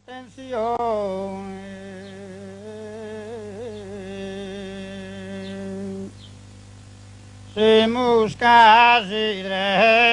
Attenzione, simus quasi de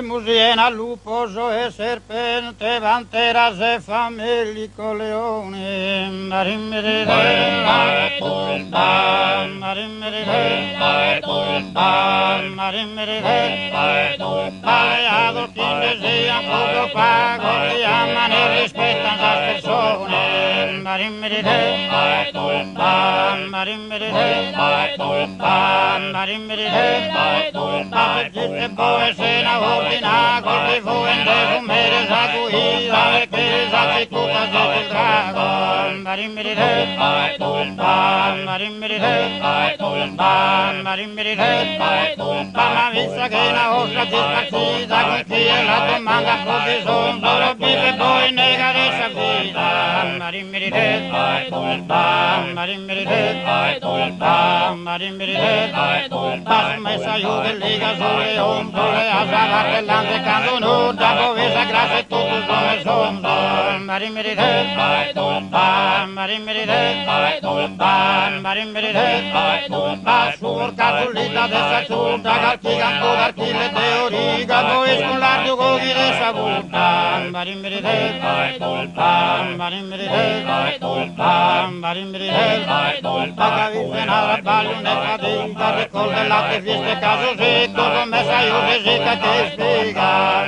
Musiena, lupo, e serpente, panteras e famelico leone, baleados que investigam poco pago, que aman y respetan las personas, existe poesía ordinaria, que fuen de fumeres acuídas, de que las chicutas del drago, para vista que la ostra dispartida, con que la tomanga profesión, solo vive poi negar esa vida, Pas mesa jugue liga sobre hombro, le azar delante cuando no da pobreza gracias todos los hombros. Basur catulita de sachuta, gartigan por gartile de origa, bois con largo gogi de sabuta. Pagavisen alla ballonetta dinta, ricorda latte fieste caso secco, con messa io resica che spiega.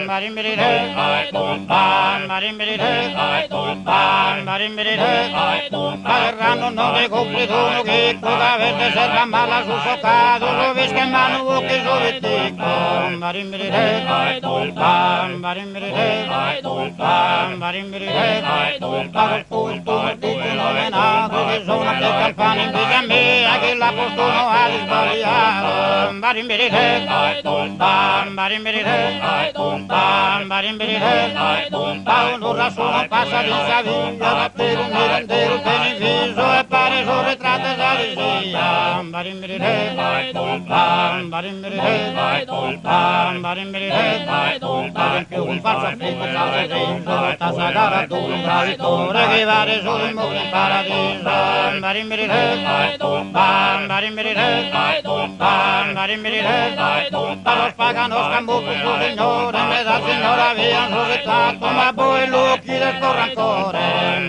Agarrando non de complidono che cosa verde serva mala su soccato, lo vis che manu che sovetico. Campana in vita mia che la postono alle sbagliato. Un'ora sono passa di Saviglia per un mirandero beneficio e pare sono ritratto da Lisia. Un falso affitto falso riso, sta sagara tu un bravitore che va reso in mondo in paradiso. Los paganos cambuco su signore, me da signora via su ritratto, ma poi l'occhi del corrancore.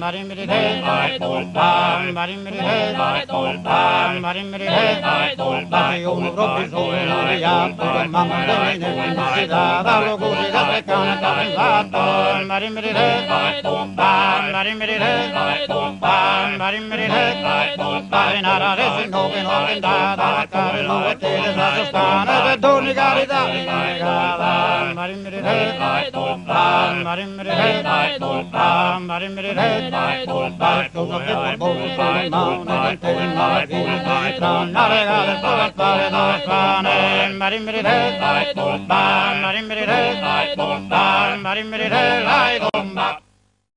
Uno proprio sole navigato, con mamma de mine pubblicità, dallo così da peccane che ha fatto. Parinara resino che non vendata, la carlo e te la sostana, per doni carità, Sono che per voi sono in mano, che te in mano, che ti navegare solo fare dove fane, lai bomba.